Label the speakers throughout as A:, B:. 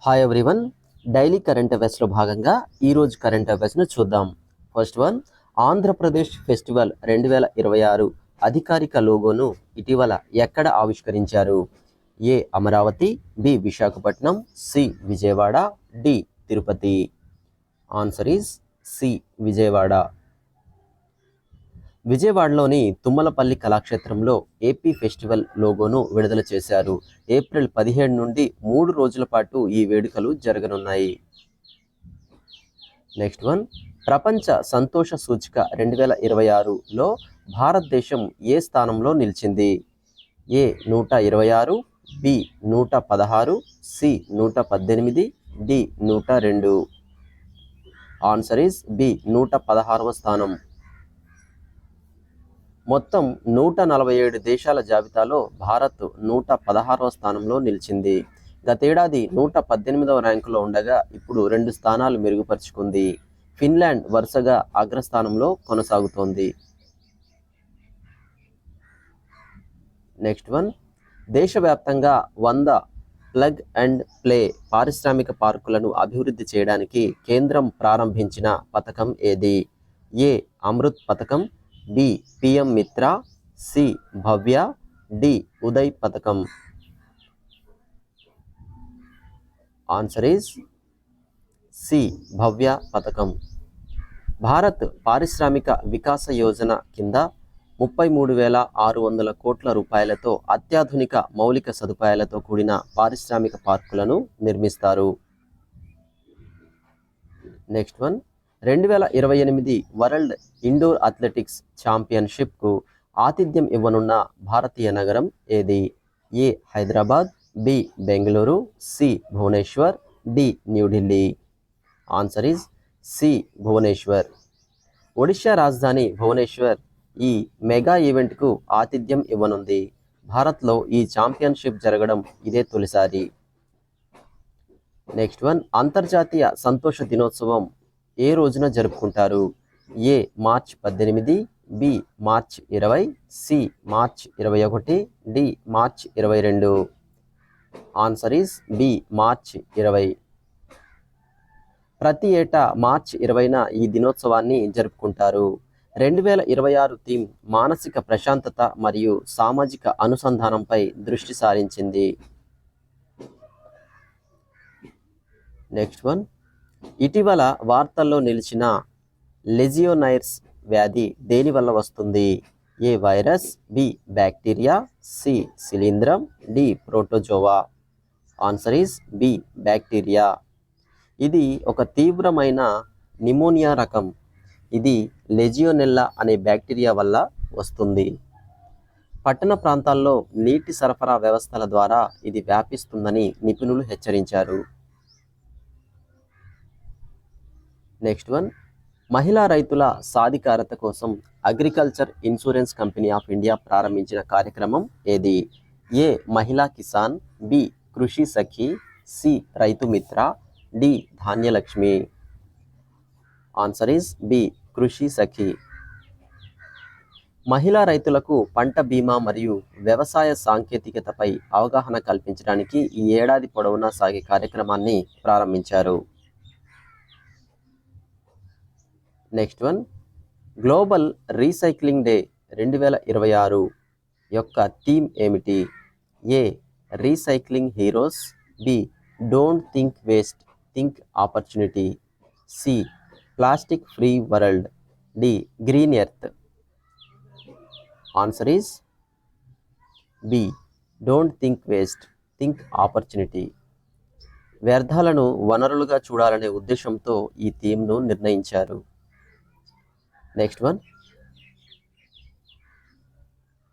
A: Hi everyone. Daily current అఫైర్స్లో భాగంగా ఈరోజు current అఫైర్స్ను చూద్దాం. ఫస్ట్ వన్, ఆంధ్రప్రదేశ్ ఫెస్టివల్ 2026 అధికారిక లోగోను ఇటీవల ఎక్కడ ఆవిష్కరించారు? A Amaravati, B Visakhapatnam, C Vijayawada, D Tirupati. Answer is C Vijayawada. విజయవాడలోని తుమ్మలపల్లి కళాక్షేత్రంలో ఏపీ ఫెస్టివల్ లోగోను విడుదల చేశారు. ఏప్రిల్ 17 నుండి 3 రోజుల పాటు ఈ వేడుకలు జరగనున్నాయి. నెక్స్ట్ వన్, ప్రపంచ సంతోష సూచిక 2026లో భారతదేశం ఏ స్థానంలో నిలిచింది? A 126, B 116, C 118, D 102. Answer is B 116వ స్థానం. మొత్తం 147 దేశాల జాబితాలో భారత్ 116వ స్థానంలో నిలిచింది. గతేడాది 118వ ర్యాంకులో ఉండగా ఇప్పుడు 2 స్థానాలు మెరుగుపరుచుకుంది. ఫిన్లాండ్ వరుసగా అగ్రస్థానంలో కొనసాగుతోంది. నెక్స్ట్ వన్, దేశవ్యాప్తంగా 100 ప్లగ్ అండ్ ప్లే పారిశ్రామిక పార్కులను అభివృద్ధి చేయడానికి కేంద్రం ప్రారంభించిన పథకం ఏది? ఏ అమృత్ పథకం, బి పిఎం మిత్ర, సి భవ్య, డి ఉదయ్ పథకం. ఆన్సర్ ఈజ్ సి భవ్య పథకం. భారత్ పారిశ్రామిక వికాస యోజన కింద 33,600 కోట్ల రూపాయలతో అత్యాధునిక మౌలిక సదుపాయాలతో కూడిన పారిశ్రామిక పార్కులను నిర్మిస్తారు. Next one, 2028 world indoor athletics ఛాంపియన్షిప్కు ఆతిథ్యం ఇవ్వనున్న భారతీయ నగరం ఏది? A Hyderabad, B Bengaluru, C Bhubaneswar, D New Delhi. Answer is C Bhubaneswar. Odisha రాజధాని భువనేశ్వర్ ఈ మెగా ఈవెంట్కు ఆతిథ్యం ఇవ్వనుంది. భారత్లో ఈ ఛాంపియన్షిప్ జరగడం ఇదే తొలిసారి. నెక్స్ట్ వన్, అంతర్జాతీయ సంతోష దినోత్సవం ఏ రోజున జరుపుకుంటారు? A March 18, B March 20, C March 21, D March 22. Answer is B March 20. ప్రతి ఏటా మార్చ్ 20న ఈ దినోత్సవాన్ని జరుపుకుంటారు. 2026 థీమ్ మానసిక ప్రశాంతత మరియు సామాజిక అనుసంధానంపై దృష్టి సారించింది. నెక్స్ట్ వన్, ఇటీవల వార్తల్లో నిలిచిన లెజియోనైర్స్ వ్యాధి దేని వల్ల వస్తుంది? A virus, B bacteria, C శిలీంధ్రం, D protozoa. Answer is B bacteria. ఇది ఒక తీవ్రమైన నిమోనియా రకం. ఇది లెజియోనెల్లా అనే బ్యాక్టీరియా వల్ల వస్తుంది. పట్టణ ప్రాంతాల్లో నీటి సరఫరా వ్యవస్థల ద్వారా ఇది వ్యాపిస్తుందని నిపుణులు హెచ్చరించారు. నెక్స్ట్ వన్, మహిళా రైతుల సాధికారత కోసం agriculture insurance company of India ప్రారంభించిన కార్యక్రమం ఏది? ఏ మహిళా Kisan, B Krishi Sakhi, C Rythu Mitra, D Dhanyalakshmi. Answer is B Krishi Sakhi. మహిళా రైతులకు పంట బీమా మరియు వ్యవసాయ సాంకేతికతపై అవగాహన కల్పించడానికి ఈ ఏడాది పొడవునా సాగే కార్యక్రమాన్ని ప్రారంభించారు. Next one, global recycling day 2026 యొక్క థీమ్ ఏమిటి? A recycling heroes, B don't think waste think opportunity, C plastic free world, D green earth. Answer is B don't think waste think opportunity. వ్యర్థాలను వనరులుగా చూడాలనే ఉద్దేశంతో ఈ థీమ్ను నిర్ణయించారు. నెక్స్ట్ వన్,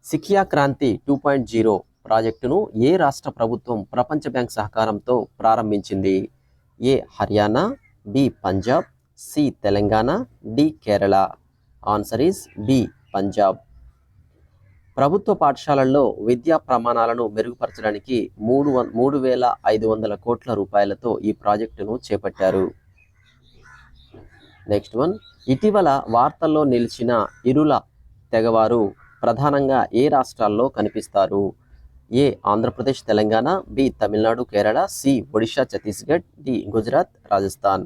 A: సిఖియా క్రాంతి 2.0 ప్రాజెక్టును ఏ రాష్ట్ర ప్రభుత్వం ప్రపంచ బ్యాంక్ సహకారంతో ప్రారంభించింది? A Haryana, B Punjab, C Telangana, D Kerala. Answer is B Punjab. ప్రభుత్వ పాఠశాలల్లో విద్యా ప్రమాణాలను మెరుగుపరచడానికి 3,500 కోట్ల రూపాయలతో ఈ ప్రాజెక్టును చేపట్టారు. నెక్స్ట్ వన్, ఇటీవల వార్తల్లో నిలిచిన ఇరుల తెగవారు ప్రధానంగా ఏ రాష్ట్రాల్లో కనిపిస్తారు? A Andhra Pradesh Telangana, B Tamil Nadu Kerala, C Odisha Chhattisgarh, D Gujarat Rajasthan.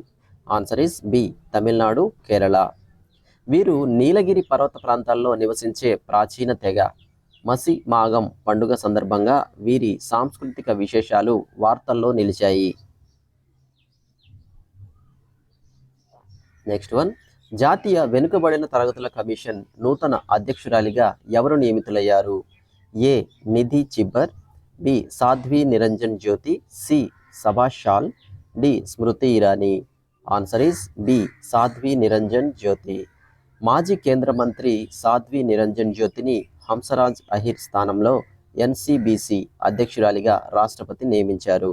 A: Answer is B Tamil Nadu Kerala. వీరు నీలగిరి పర్వత ప్రాంతాల్లో నివసించే ప్రాచీన తెగ. మసి మాఘం పండుగ సందర్భంగా వీరి సాంస్కృతిక విశేషాలు వార్తల్లో నిలిచాయి. నెక్స్ట్ వన్, జాతీయ వెనుకబడిన తరగతుల కమిషన్ నూతన అధ్యక్షురాలిగా ఎవరు నియమితులయ్యారు? A Nidhi Chhibber, B Sadhvi Niranjan Jyoti, C Subhash Shal, D Smriti Irani. Answer is B Sadhvi Niranjan Jyoti. మాజీ కేంద్ర మంత్రి సాధ్వి నిరంజన్ జ్యోతిని హంసరాజ్ అహిర్ స్థానంలో ఎన్సిబిసి అధ్యక్షురాలిగా రాష్ట్రపతి నియమించారు.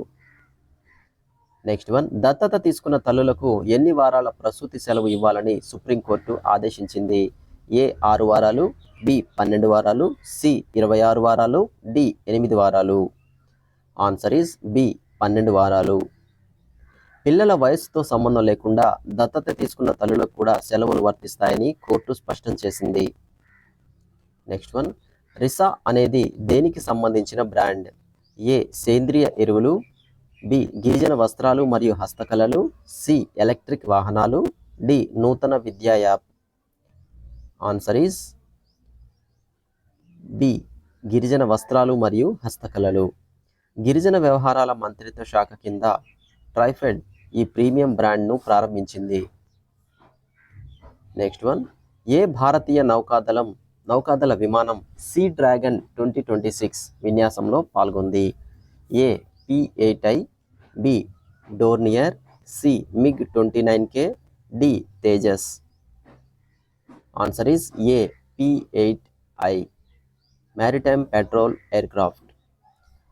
A: నెక్స్ట్ వన్, దత్తత తీసుకున్న తల్లులకు ఎన్ని వారాల ప్రసూతి సెలవు ఇవ్వాలని సుప్రీంకోర్టు ఆదేశించింది? ఏ 6 వారాలు, బి 12 వారాలు, సి 26 వారాలు, డి 8 వారాలు. ఆన్సర్ ఈస్ బి 12 వారాలు. పిల్లల వయసుతో సంబంధం లేకుండా దత్తత తీసుకున్న తల్లులకు కూడా సెలవులు వర్తిస్తాయని కోర్టు స్పష్టం చేసింది. నెక్స్ట్ వన్, రిసా అనేది దేనికి సంబంధించిన బ్రాండ్? ఏ సేంద్రియ ఎరువులు, బి గిరిజన వస్త్రాలు మరియు హస్తకళలు, సి ఎలక్ట్రిక్ వాహనాలు, డి నూతన విద్యా యాప్. ఆన్సర్ ఈస్ బి గిరిజన వస్త్రాలు మరియు హస్తకళలు. గిరిజన వ్యవహారాల మంత్రిత్వ శాఖ కింద ట్రైఫెడ్ ఈ ప్రీమియం బ్రాండ్ను ప్రారంభించింది. నెక్స్ట్ వన్, ఏ భారతీయ నౌకాదళ విమానం సీ డ్రాగన్ 2026 విన్యాసంలో పాల్గొంది? A P-8I, B Dornier, C MiG 29K, D Tejas. Answer is A P-8I maritime patrol aircraft.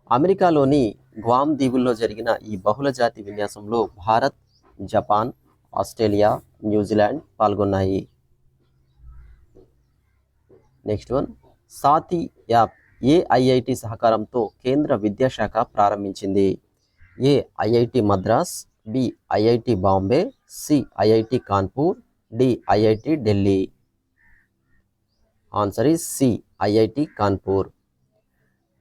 A: అమెరికాలోని గ్వామ్ దీవుల్లో జరిగిన ఈ బహుళ జాతి విన్యాసంలో భారత్, జపాన్, ఆస్ట్రేలియా, న్యూజిలాండ్ పాల్గొన్నాయి. నెక్స్ట్ వన్, సాతి యాప్ ఏ ఐఐటి సహకారంతో కేంద్ర విద్యాశాఖ ప్రారంభించింది? A IIT Madras, B IIT Bombay, C IIT Kanpur, D IIT Delhi. Answer is C IIT Kanpur.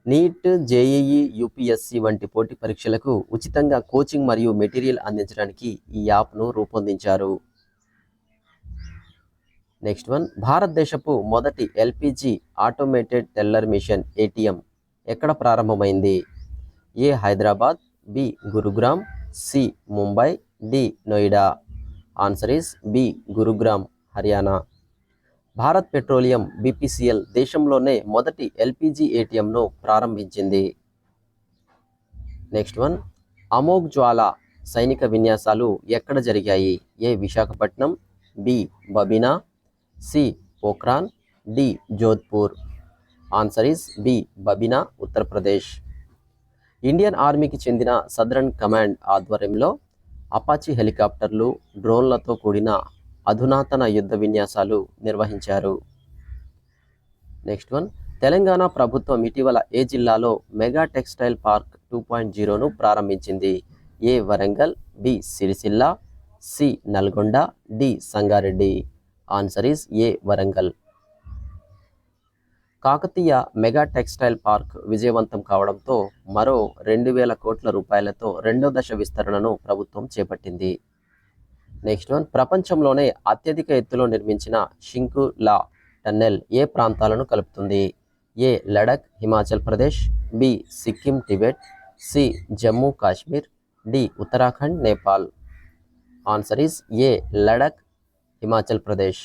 A: NEET, JEE, UPSC వంటి పోటీ పరీక్షలకు ఉచితంగా కోచింగ్ మరియు మెటీరియల్ అందించడానికి ఈ యాప్ను రూపొందించారు. నెక్స్ట్ వన్, భారతదేశపు మొదటి LPG automated teller machine ATM ఎక్కడ ప్రారంభమైంది? A Hyderabad, B Gurugram, C Mumbai, D Noida. Answer is B Gurugram, Haryana. Bharat petroleum BPCL దేశంలోనే మొదటి ఎల్పిజి ఏటీఎంను ప్రారంభించింది. నెక్స్ట్ వన్, అమోఘ్ జ్వాల సైనిక విన్యాసాలు ఎక్కడ జరిగాయి? A Visakhapatnam, B Babina, C Pokhran, D Jodhpur. Answer is B Babina, Uttar Pradesh. Indian ఆర్మీకి చెందిన సదరన్ కమాండ్ ఆధ్వర్యంలో అపాచీ హెలికాప్టర్లు, డ్రోన్లతో కూడిన అధునాతన యుద్ధ విన్యాసాలు నిర్వహించారు. నెక్స్ట్ వన్, తెలంగాణ ప్రభుత్వం ఇటీవల ఏ జిల్లాలో మెగా టెక్స్టైల్ పార్క్ 2.0ను ప్రారంభించింది? A Warangal, B Sircilla, C Nalgonda, D Sangareddy. Answer is A Warangal. Kakatiya mega textile park విజయవంతం కావడంతో మరో 2,000 కోట్ల రూపాయలతో రెండో దశ విస్తరణను ప్రభుత్వం చేపట్టింది. నెక్స్ట్ వన్, ప్రపంచంలోనే అత్యధిక ఎత్తులో నిర్మించిన షింకులా టన్నెల్ ఏ ప్రాంతాలను కలుపుతుంది? A Ladakh, Himachal Pradesh, B Sikkim, Tibet, C Jammu Kashmir, D Uttarakhand, Nepal. Answer is A Ladakh, Himachal Pradesh.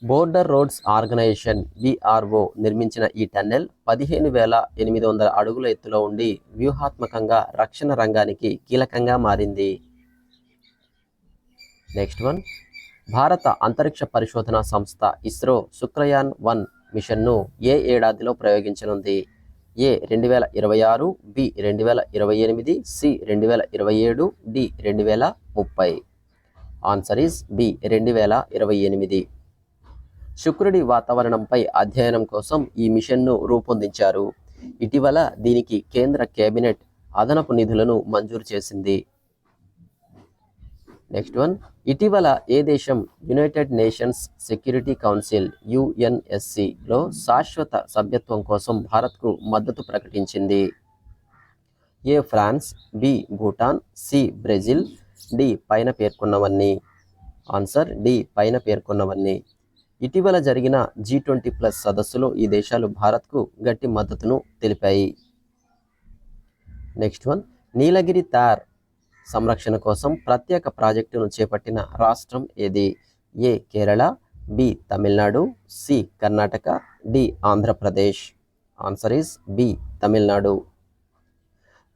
A: Border roads organisation BRO నిర్మించిన ఈ టన్నెల్ 15,800 అడుగుల ఎత్తులో ఉండి వ్యూహాత్మకంగా రక్షణ రంగానికి కీలకంగా మారింది. నెక్స్ట్ వన్, భారత అంతరిక్ష పరిశోధన సంస్థ ఇస్రో శుక్రయాన్-1 మిషన్ను ఏ ఏడాదిలో ప్రయోగించనుంది? A 2026, B 2028, C 2027, D 2030. Answer is B 2028. శుక్రుడి వాతావరణంపై అధ్యయనం కోసం ఈ మిషన్ను రూపొందించారు. ఇటీవల దీనికి కేంద్ర కేబినెట్ అదనపు నిధులను మంజూరు చేసింది. నెక్స్ట్ వన్, ఇటీవల ఏ దేశం యునైటెడ్ నేషన్స్ సెక్యూరిటీ కౌన్సిల్ యుఎన్ఎస్సిలో శాశ్వత సభ్యత్వం కోసం భారత్కు మద్దతు ప్రకటించింది? A France, B Bhutan, C Brazil, D పైన పేర్కొన్నవన్నీ. ఆన్సర్ డి పైన పేర్కొన్నవన్నీ. ఇటీవల జరిగిన G20+ సదస్సులో ఈ దేశాలు భారత్కు గట్టి మద్దతును తెలిపాయి. నెక్స్ట్ వన్, నీలగిరి తార్ సంరక్షణ కోసం ప్రత్యేక ప్రాజెక్టును చేపట్టిన రాష్ట్రం ఏది? A Kerala, B Tamil Nadu, C Karnataka, D Andhra Pradesh. Answer is B Tamil Nadu.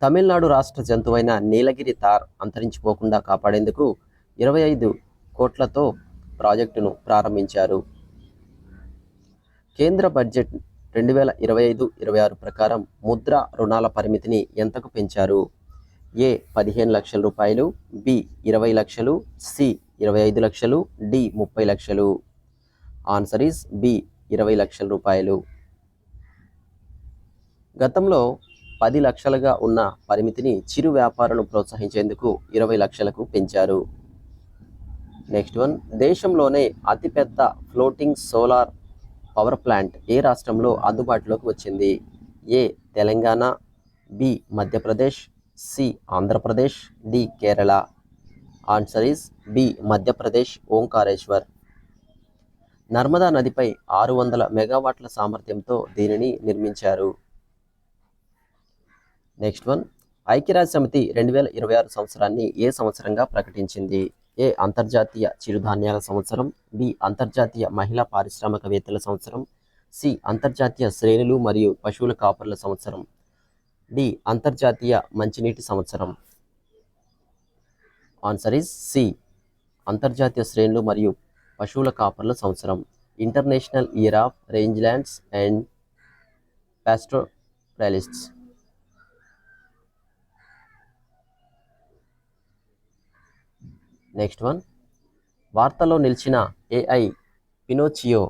A: Tamil Nadu రాష్ట్ర జంతువైన నీలగిరి తార్ అంతరించిపోకుండా కాపాడేందుకు 25 కోట్లతో ప్రాజెక్టును ప్రారంభించారు. కేంద్ర బడ్జెట్ 2025-26 ప్రకారం ముద్రా రుణాల పరిమితిని ఎంతకు పెంచారు? ఏ 15 లక్షల రూపాయలు, బి 20 లక్షలు, సి 25 లక్షలు, డి 30 లక్షలు. ఆన్సర్ ఈస్ బి 20 లక్షల రూపాయలు. గతంలో 10 లక్షలుగా ఉన్న పరిమితిని చిరు వ్యాపారులను ప్రోత్సహించేందుకు 20 లక్షలకు పెంచారు. నెక్స్ట్ వన్, దేశంలోనే అతిపెద్ద ఫ్లోటింగ్ సోలార్ పవర్ ప్లాంట్ ఏ రాష్ట్రంలో అందుబాటులోకి వచ్చింది? A Telangana, B Madhya Pradesh, C Andhra Pradesh, D Kerala. Answer is B Madhya Pradesh, Omkareshwar. Narmada నదిపై 600 మెగావాట్ల సామర్థ్యంతో దీనిని నిర్మించారు. నెక్స్ట్ వన్, ఐక్యరాజ్య సమితి 2026 సంవత్సరాన్ని ఏ సంవత్సరంగా ప్రకటించింది? ఏ అంతర్జాతీయ చిరుధాన్యాల సంవత్సరం, బి అంతర్జాతీయ మహిళా పారిశ్రామికవేత్తల సంవత్సరం, సి అంతర్జాతీయ శ్రేణులు మరియు పశువుల కాపరుల సంవత్సరం, డి అంతర్జాతీయ మంచినీటి సంవత్సరం. ఆన్సర్ ఈస్ సి అంతర్జాతీయ శ్రేణులు మరియు పశువుల కాపరుల సంవత్సరం, international year of rangelands and pastoralists. Next one, వార్తల్లో నిలిచిన ఏఐ పినోచియో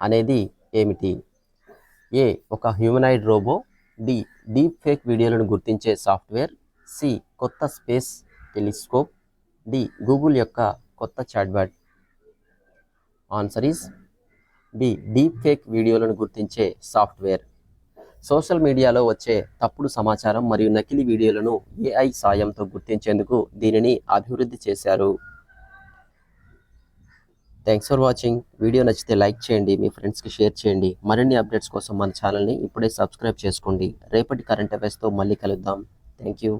A: అనేది ఏమిటి? ఏ ఒక humanoid robot, B deepfake వీడియోలను గుర్తించే సాఫ్ట్వేర్, సి కొత్త స్పేస్ టెలిస్కోప్, డి గూగుల్ యొక్క కొత్త chatbot. Answer is B deepfake వీడియోలను గుర్తించే సాఫ్ట్వేర్. సోషల్ మీడియాలో వచ్చే తప్పుడు సమాచారం మరియు నకిలీ వీడియోలను ఏఐ సాయంతో గుర్తించేందుకు దీనిని అభివృద్ధి చేశారు. Thanks for watching. వీడియో నచ్చితే లైక్ చేయండి, మీ ఫ్రెండ్స్కి షేర్ చేయండి. మరిన్ని అప్డేట్స్ కోసం మన ఛానల్ని ఇప్పుడే సబ్స్క్రైబ్ చేసుకోండి. రేపటి కరెంట్ అఫైర్స్తో మళ్ళీ కలుద్దాం. Thank you.